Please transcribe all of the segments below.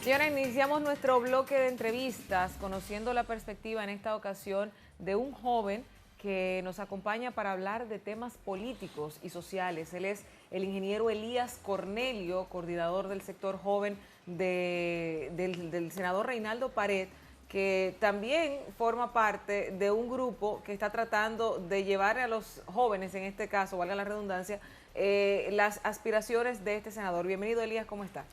Señora, iniciamos nuestro bloque de entrevistas conociendo la perspectiva en esta ocasión de un joven que nos acompaña para hablar de temas políticos y sociales. Él es el ingeniero Elías Cornelio, coordinador del sector joven del senador Reinaldo Pared, que también forma parte de un grupo que está tratando de llevar a los jóvenes, en este caso, valga la redundancia, las aspiraciones de este senador. Bienvenido, Elías, ¿cómo está?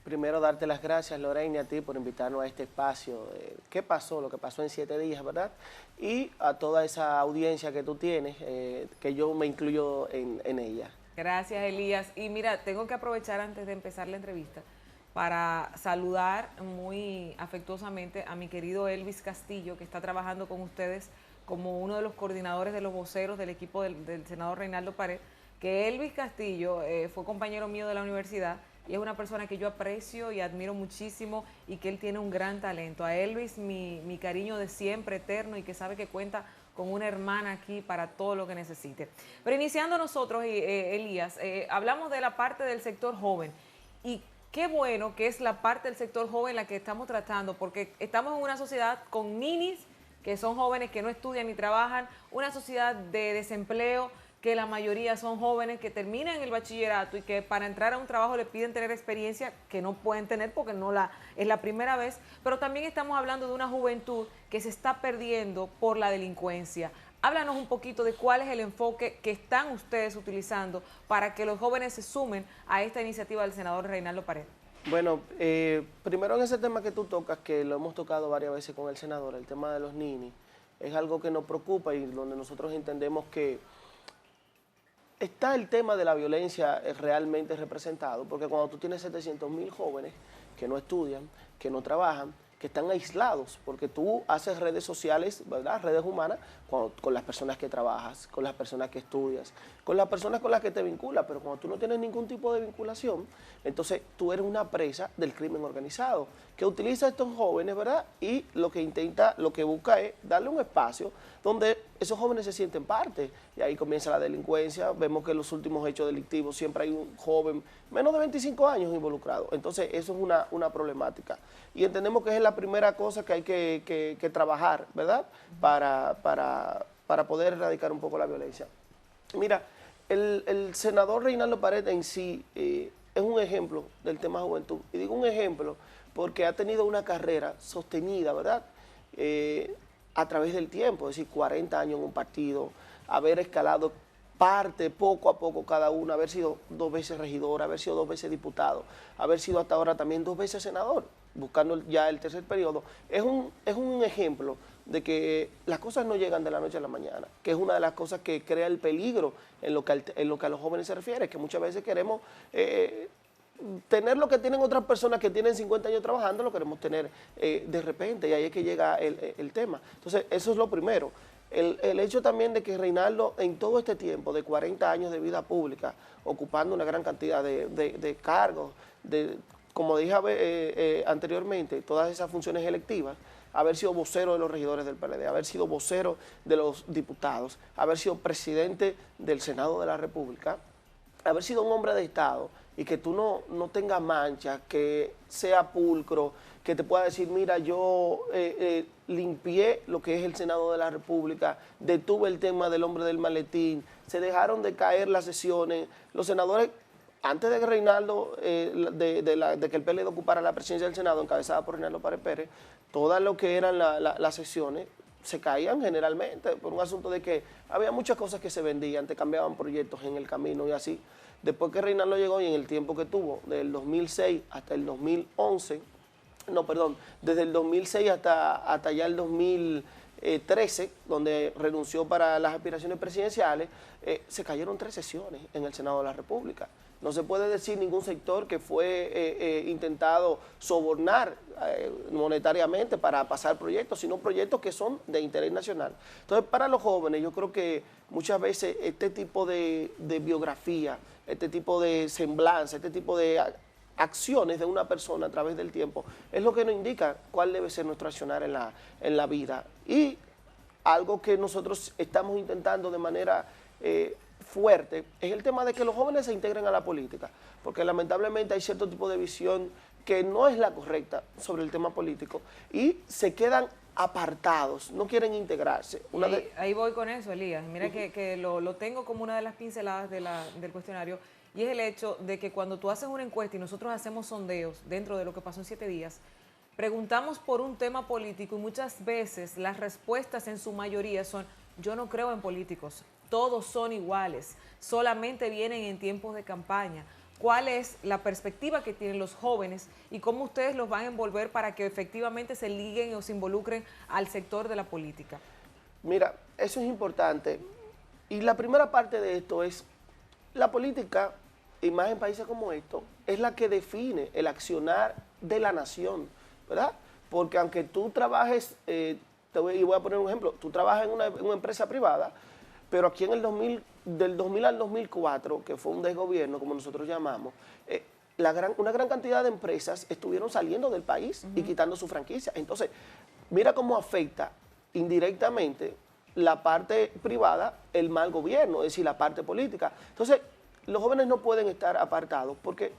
Primero, darte las gracias, Lorena, a ti por invitarnos a este espacio. ¿Qué pasó? Lo que pasó en 7 días, ¿verdad? Y a toda esa audiencia que tú tienes, que yo me incluyo en ella. Gracias, Elías. Y mira, tengo que aprovechar antes de empezar la entrevista para saludar muy afectuosamente a mi querido Elvis Castillo, que está trabajando con ustedes como uno de los coordinadores de los voceros del equipo del senador Reinaldo Pared, que Elvis Castillo fue compañero mío de la universidad y es una persona que yo aprecio y admiro muchísimo y que él tiene un gran talento. A Elvis mi cariño de siempre, eterno, y que sabe que cuenta con una hermana aquí para todo lo que necesite. Pero iniciando nosotros, Elías, hablamos de la parte del sector joven y qué bueno que es la parte del sector joven la que estamos tratando, porque estamos en una sociedad con ninis, que son jóvenes que no estudian ni trabajan, una sociedad de desempleo, que la mayoría son jóvenes que terminan el bachillerato y que para entrar a un trabajo le piden tener experiencia que no pueden tener porque es la primera vez, pero también estamos hablando de una juventud que se está perdiendo por la delincuencia. Háblanos un poquito de cuál es el enfoque que están ustedes utilizando para que los jóvenes se sumen a esta iniciativa del senador Reinaldo Pared. Bueno, primero en ese tema que tú tocas, que lo hemos tocado varias veces con el senador, el tema de los ninis, es algo que nos preocupa y donde nosotros entendemos que está el tema de la violencia realmente representado, porque cuando tú tienes 700.000 jóvenes que no estudian, que no trabajan, que están aislados, porque tú haces redes sociales, ¿verdad? Redes humanas con las personas que trabajas, con las personas que estudias, con las personas con las que te vinculas, pero cuando tú no tienes ningún tipo de vinculación, entonces tú eres una presa del crimen organizado, que utiliza a estos jóvenes, ¿verdad? Y lo que busca es darle un espacio donde esos jóvenes se sienten parte, y ahí comienza la delincuencia. Vemos que en los últimos hechos delictivos siempre hay un joven menos de 25 años involucrado, entonces eso es una problemática, y entendemos que es la primera cosa que hay que trabajar, ¿verdad? Para poder erradicar un poco la violencia. Mira, el senador Reinaldo Pared en sí es un ejemplo del tema juventud, y digo un ejemplo porque ha tenido una carrera sostenida, ¿verdad? A través del tiempo, es decir, 40 años en un partido, haber escalado parte poco a poco cada uno, haber sido 2 veces regidor, haber sido 2 veces diputado, haber sido hasta ahora también 2 veces senador, buscando ya el 3er periodo. Es un ejemplo de que las cosas no llegan de la noche a la mañana, que es una de las cosas que crea el peligro en lo que a los jóvenes se refiere, que muchas veces queremos tener lo que tienen otras personas que tienen 50 años trabajando, lo queremos tener de repente, y ahí es que llega el tema. Entonces, eso es lo primero. El hecho también de que Reinaldo, en todo este tiempo de 40 años de vida pública, ocupando una gran cantidad de cargos, como dije anteriormente, todas esas funciones electivas, haber sido vocero de los regidores del PLD, haber sido vocero de los diputados, haber sido presidente del Senado de la República, haber sido un hombre de Estado, y que tú no tengas manchas, que sea pulcro, que te pueda decir, mira, yo limpié lo que es el Senado de la República, detuve el tema del hombre del maletín, se dejaron de caer las sesiones, los senadores, antes de que Reinaldo, de que el PLD ocupara la presidencia del Senado, encabezada por Reinaldo Pared Pérez, todas lo que eran las sesiones se caían generalmente por un asunto de que había muchas cosas que se vendían, te cambiaban proyectos en el camino y así. Después que Reinaldo llegó y en el tiempo que tuvo, del 2006 hasta el 2011, no, perdón, desde el 2006 hasta ya el 2013, donde renunció para las aspiraciones presidenciales, se cayeron 3 sesiones en el Senado de la República. No se puede decir ningún sector que fue intentado sobornar monetariamente para pasar proyectos, sino proyectos que son de interés nacional. Entonces, para los jóvenes, yo creo que muchas veces este tipo de biografía, este tipo de semblanza, este tipo de acciones de una persona a través del tiempo, es lo que nos indica cuál debe ser nuestro accionar en la vida. Y algo que nosotros estamos intentando de manera fuerte es el tema de que los jóvenes se integren a la política, porque lamentablemente hay cierto tipo de visión que no es la correcta sobre el tema político y se quedan apartados, no quieren integrarse. Ahí voy con eso, Elías. Mira que lo tengo como una de las pinceladas del cuestionario, y es el hecho de que cuando tú haces una encuesta y nosotros hacemos sondeos dentro de lo que pasó en 7 días, preguntamos por un tema político y muchas veces las respuestas en su mayoría son: yo no creo en políticos, todos son iguales, solamente vienen en tiempos de campaña. ¿Cuál es la perspectiva que tienen los jóvenes y cómo ustedes los van a envolver para que efectivamente se liguen o se involucren al sector de la política? Mira, eso es importante. Y la primera parte de esto es, la política, y más en países como estos, es la que define el accionar de la nación, ¿verdad? Porque aunque tú trabajes, y voy a poner un ejemplo, tú trabajas en una empresa privada, pero aquí en del 2000 al 2004, que fue un desgobierno, como nosotros llamamos, una gran cantidad de empresas estuvieron saliendo del país y quitando su franquicia. Entonces, mira cómo afecta indirectamente la parte privada, el mal gobierno, es decir, la parte política. Entonces, los jóvenes no pueden estar apartados porque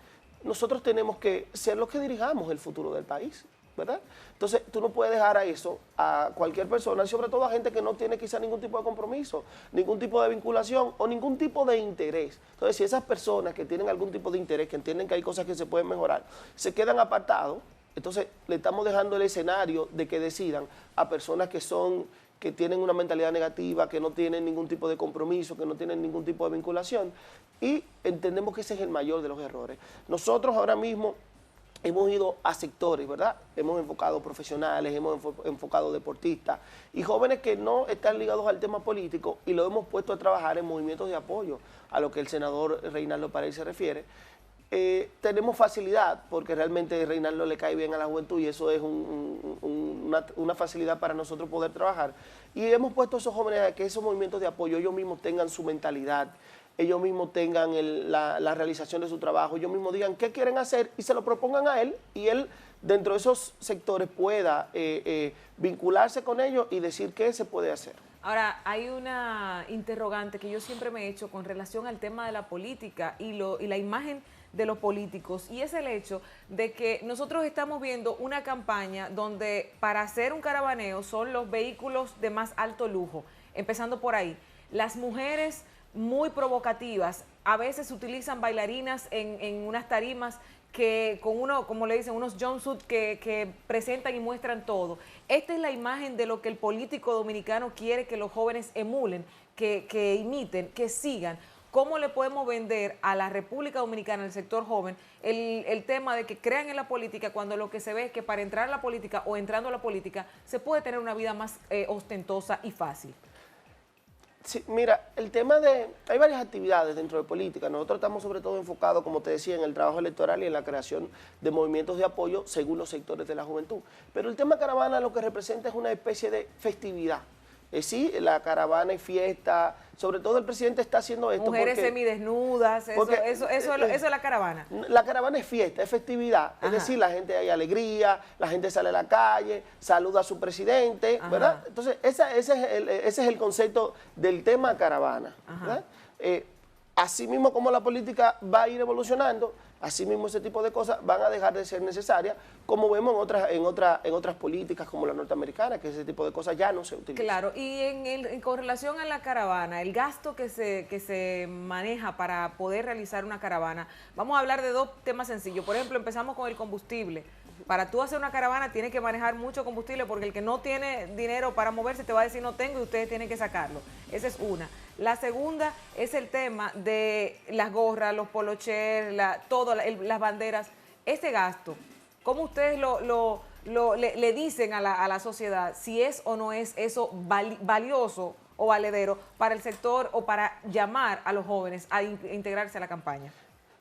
nosotros tenemos que ser los que dirijamos el futuro del país, ¿verdad? Entonces, tú no puedes dejar a eso a cualquier persona, sobre todo a gente que no tiene quizá ningún tipo de compromiso, ningún tipo de vinculación o ningún tipo de interés. Entonces, si esas personas que tienen algún tipo de interés, que entienden que hay cosas que se pueden mejorar, se quedan apartados, entonces le estamos dejando el escenario de que decidan a personas que tienen una mentalidad negativa, que no tienen ningún tipo de compromiso, que no tienen ningún tipo de vinculación, y entendemos que ese es el mayor de los errores. Nosotros ahora mismo hemos ido a sectores, ¿verdad? Hemos enfocado profesionales, hemos enfocado deportistas y jóvenes que no están ligados al tema político, y lo hemos puesto a trabajar en movimientos de apoyo a lo que el senador Reinaldo Paredes se refiere. Tenemos facilidad porque realmente Reinaldo le cae bien a la juventud y eso es una facilidad para nosotros poder trabajar. Y hemos puesto a esos jóvenes a que esos movimientos de apoyo ellos mismos tengan su mentalidad, ellos mismos tengan la realización de su trabajo, ellos mismos digan qué quieren hacer y se lo propongan a él, y él dentro de esos sectores pueda vincularse con ellos y decir qué se puede hacer. Ahora, hay una interrogante que yo siempre me he hecho con relación al tema de la política y la imagen de los políticos, y es el hecho de que nosotros estamos viendo una campaña donde para hacer un caravaneo son los vehículos de más alto lujo, empezando por ahí. Las mujeres muy provocativas, a veces utilizan bailarinas en unas tarimas que con como le dicen, unos jumpsuits que presentan y muestran todo. Esta es la imagen de lo que el político dominicano quiere que los jóvenes emulen, que imiten, que sigan. ¿Cómo le podemos vender a la República Dominicana, el sector joven, el tema de que crean en la política cuando lo que se ve es que para entrar a la política o entrando a la política se puede tener una vida más ostentosa y fácil? Sí, mira, hay varias actividades dentro de política. Nosotros estamos sobre todo enfocados, como te decía, en el trabajo electoral y en la creación de movimientos de apoyo según los sectores de la juventud. Pero el tema caravana lo que representa es una especie de festividad. Sí, la caravana y fiesta, sobre todo el presidente está haciendo esto. Mujeres semidesnudas, eso es la caravana. La caravana es fiesta, es festividad. Ajá. Es decir, la gente hay alegría, la gente sale a la calle, saluda a su presidente, ajá, ¿verdad? Entonces, ese es el concepto del tema caravana, ¿verdad? Así mismo como la política va a ir evolucionando, así mismo ese tipo de cosas van a dejar de ser necesarias, como vemos en otras políticas como la norteamericana, que ese tipo de cosas ya no se utilizan. Claro, y con relación a la caravana, el gasto que se maneja para poder realizar una caravana, vamos a hablar de dos temas sencillos. Por ejemplo, empezamos con el combustible. Para tú hacer una caravana tienes que manejar mucho combustible porque el que no tiene dinero para moverse te va a decir no tengo y ustedes tienen que sacarlo. Esa es una. La segunda es el tema de las gorras, los polochers, las banderas. Ese gasto, ¿cómo ustedes le dicen a la sociedad si es o no es eso valioso o valedero para el sector o para llamar a los jóvenes a integrarse a la campaña?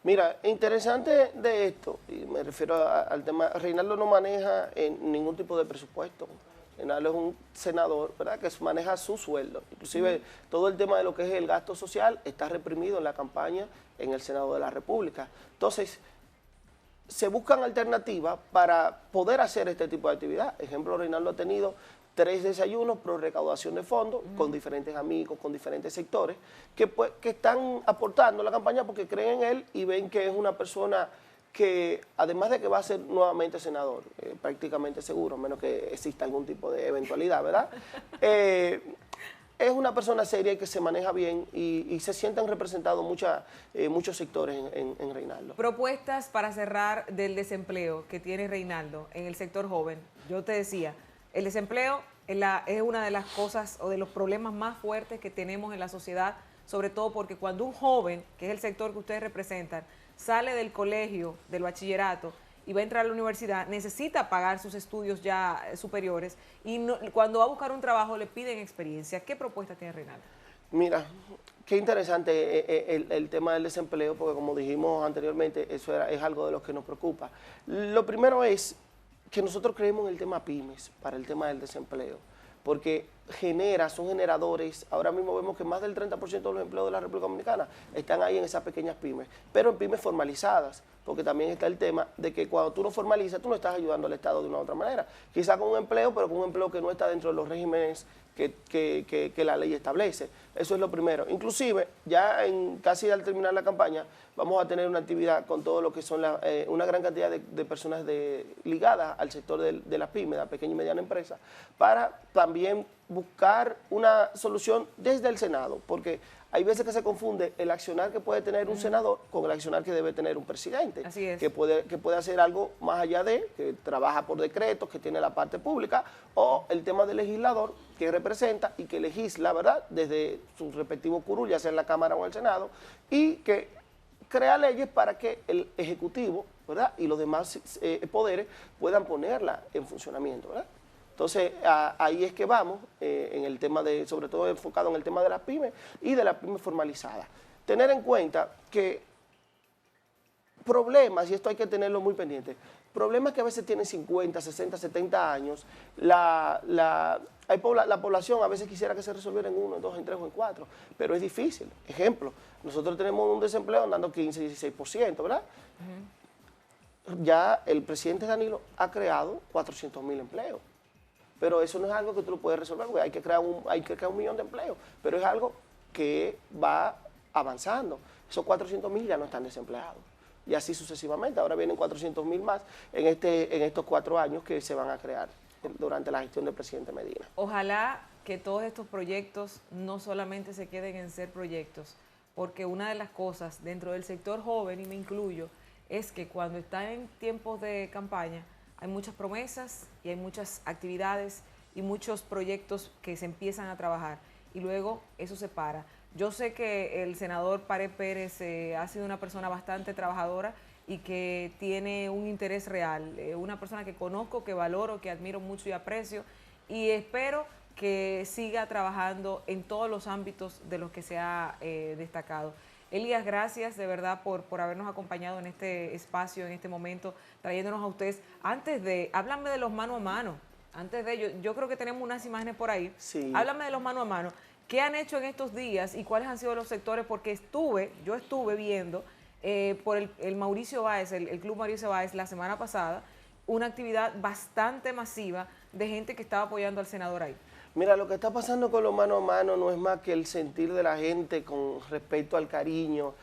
Mira, interesante de esto, y me refiero al tema, Reinaldo no maneja ningún tipo de presupuesto. Reinaldo es un senador, ¿verdad?, que maneja su sueldo. Inclusive todo el tema de lo que es el gasto social está reprimido en la campaña en el Senado de la República. Entonces, se buscan alternativas para poder hacer este tipo de actividad. Ejemplo, Reinaldo ha tenido 3 desayunos pro recaudación de fondos con diferentes amigos, con diferentes sectores, que están aportando a la campaña porque creen en él y ven que es una persona que además de que va a ser nuevamente senador, prácticamente seguro, a menos que exista algún tipo de eventualidad, ¿verdad? Es una persona seria y que se maneja bien y se sienten representados muchos sectores en Reinaldo. Propuestas para cerrar del desempleo que tiene Reinaldo en el sector joven. Yo te decía, el desempleo es una de las cosas o de los problemas más fuertes que tenemos en la sociedad, sobre todo porque cuando un joven, que es el sector que ustedes representan, sale del colegio, del bachillerato, y va a entrar a la universidad, necesita pagar sus estudios ya superiores y cuando va a buscar un trabajo le piden experiencia. ¿Qué propuesta tiene Reinaldo? Mira, qué interesante el tema del desempleo, porque como dijimos anteriormente, eso es algo de lo que nos preocupa. Lo primero es que nosotros creemos en el tema pymes, para el tema del desempleo, porque son generadores. Ahora mismo vemos que más del 30% de los empleos de la República Dominicana están ahí en esas pequeñas pymes, pero en pymes formalizadas, porque también está el tema de que cuando tú no formalizas, tú no estás ayudando al Estado de una u otra manera. Quizá con un empleo, pero con un empleo que no está dentro de los regímenes que la ley establece. Eso es lo primero. Inclusive, ya casi al terminar la campaña, vamos a tener una actividad con todo lo que son una gran cantidad de personas ligadas al sector de las pymes, de la pequeña y mediana empresa, para también buscar una solución desde el Senado, porque hay veces que se confunde el accionar que puede tener un senador con el accionar que debe tener un presidente. Así es. Que puede hacer algo más allá que trabaja por decretos, que tiene la parte pública, o el tema del legislador que representa y que legisla, ¿verdad?, desde su respectivo curul, ya sea en la Cámara o en el Senado, y que crea leyes para que el Ejecutivo, ¿verdad?, y los demás poderes puedan ponerla en funcionamiento, ¿verdad? Entonces, ahí es que vamos, en el tema sobre todo enfocado en el tema de las pymes y de las pymes formalizadas. Tener en cuenta que problemas, y esto hay que tenerlo muy pendiente, problemas que a veces tienen 50, 60, 70 años, la población a veces quisiera que se resolviera en 1, en 2, en 3 o en 4, pero es difícil. Ejemplo, nosotros tenemos un desempleo andando 15, 16%, ¿verdad? Ya el presidente Danilo ha creado 400,000 empleos. Pero eso no es algo que tú lo puedes resolver, porque hay que crear un millón de empleos, pero es algo que va avanzando. Esos 400,000 ya no están desempleados, y así sucesivamente. Ahora vienen 400,000 más en estos 4 años que se van a crear durante la gestión del presidente Medina. Ojalá que todos estos proyectos no solamente se queden en ser proyectos, porque una de las cosas dentro del sector joven, y me incluyo, es que cuando están en tiempos de campaña, hay muchas promesas y hay muchas actividades y muchos proyectos que se empiezan a trabajar y luego eso se para. Yo sé que el senador Pared Pérez ha sido una persona bastante trabajadora y que tiene un interés real, una persona que conozco, que valoro, que admiro mucho y aprecio, y espero que siga trabajando en todos los ámbitos de los que se ha destacado. Elías, gracias de verdad por habernos acompañado en este espacio, en este momento, trayéndonos a ustedes. Háblame de los mano a mano. Antes de ello, yo creo que tenemos unas imágenes por ahí. Sí. Háblame de los mano a mano. ¿Qué han hecho en estos días y cuáles han sido los sectores? Porque yo estuve viendo por el Mauricio Báez, el Club Mauricio Báez, la semana pasada, una actividad bastante masiva de gente que estaba apoyando al senador ahí. Mira, lo que está pasando con los mano a mano no es más que el sentir de la gente con respecto al cariño.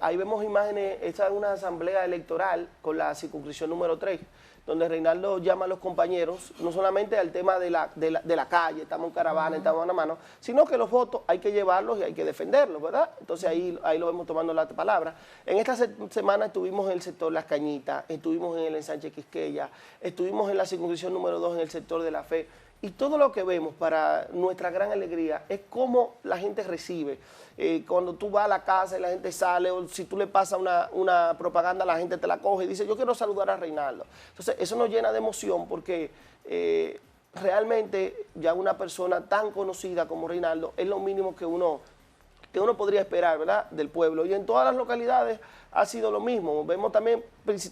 Ahí vemos imágenes, esta es una asamblea electoral con la circunscripción número 3, donde Reinaldo llama a los compañeros, no solamente al tema de la calle, estamos en caravana, estamos mano a mano, sino que los votos hay que llevarlos y hay que defenderlos, ¿verdad? Entonces ahí lo vemos tomando la palabra. En esta semana estuvimos en el sector Las Cañitas, estuvimos en el ensanche Quisqueya, estuvimos en la circunscripción número 2 en el sector de La Fe. Y todo lo que vemos, para nuestra gran alegría, es cómo la gente recibe. Cuando tú vas a la casa y la gente sale, o si tú le pasas una propaganda, la gente te la coge y dice, yo quiero saludar a Reinaldo. Entonces, eso nos llena de emoción porque realmente ya una persona tan conocida como Reinaldo es lo mínimo que uno podría esperar, ¿verdad?, del pueblo. Y en todas las localidades ha sido lo mismo. Vemos también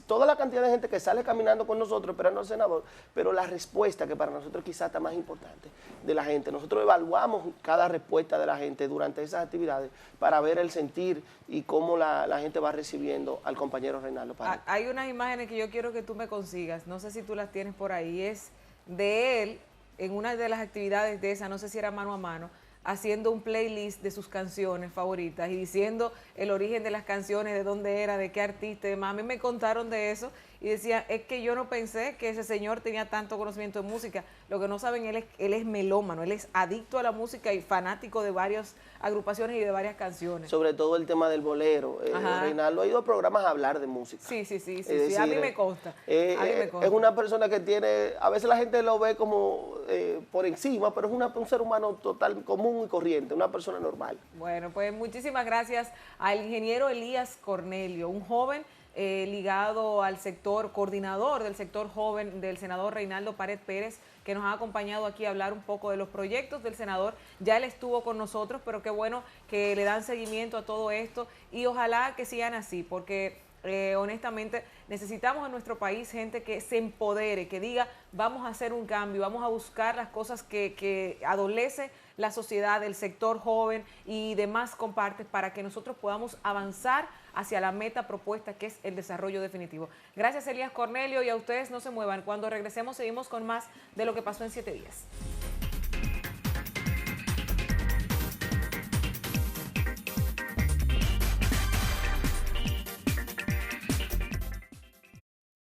toda la cantidad de gente que sale caminando con nosotros esperando al senador, pero la respuesta, que para nosotros quizás está más importante, de la gente. Nosotros evaluamos cada respuesta de la gente durante esas actividades para ver el sentir y cómo la gente va recibiendo al compañero Reinaldo Pared. Hay unas imágenes que yo quiero que tú me consigas, no sé si tú las tienes por ahí, es de él en una de las actividades de esa, no sé si era mano a mano, haciendo un playlist de sus canciones favoritas y diciendo el origen de las canciones, de dónde era, de qué artista y demás. A mí me contaron de eso y decía, es que yo no pensé que ese señor tenía tanto conocimiento de música. Lo que no saben, él es melómano, él es adicto a la música y fanático de varias agrupaciones y de varias canciones. Sobre todo el tema del bolero. Reinaldo ha ido a programas a hablar de música. Sí, Decir, a mí me consta. A mí me consta. Es una persona que tiene, a veces la gente lo ve como por encima, pero es un ser humano total, común y corriente, una persona normal. Bueno, pues muchísimas gracias al ingeniero Elías Cornelio, un joven ligado al sector, coordinador del sector joven del senador Reinaldo Pared Pérez, que nos ha acompañado aquí a hablar un poco de los proyectos del senador. Ya él estuvo con nosotros, pero qué bueno que le dan seguimiento a todo esto y ojalá que sigan así, porque honestamente necesitamos en nuestro país gente que se empodere, que diga vamos a hacer un cambio, vamos a buscar las cosas que adolece la sociedad, el sector joven y demás compartes para que nosotros podamos avanzar hacia la meta propuesta que es el desarrollo definitivo. Gracias Elías Cornelio y a ustedes no se muevan. Cuando regresemos seguimos con más de lo que pasó en 7 días.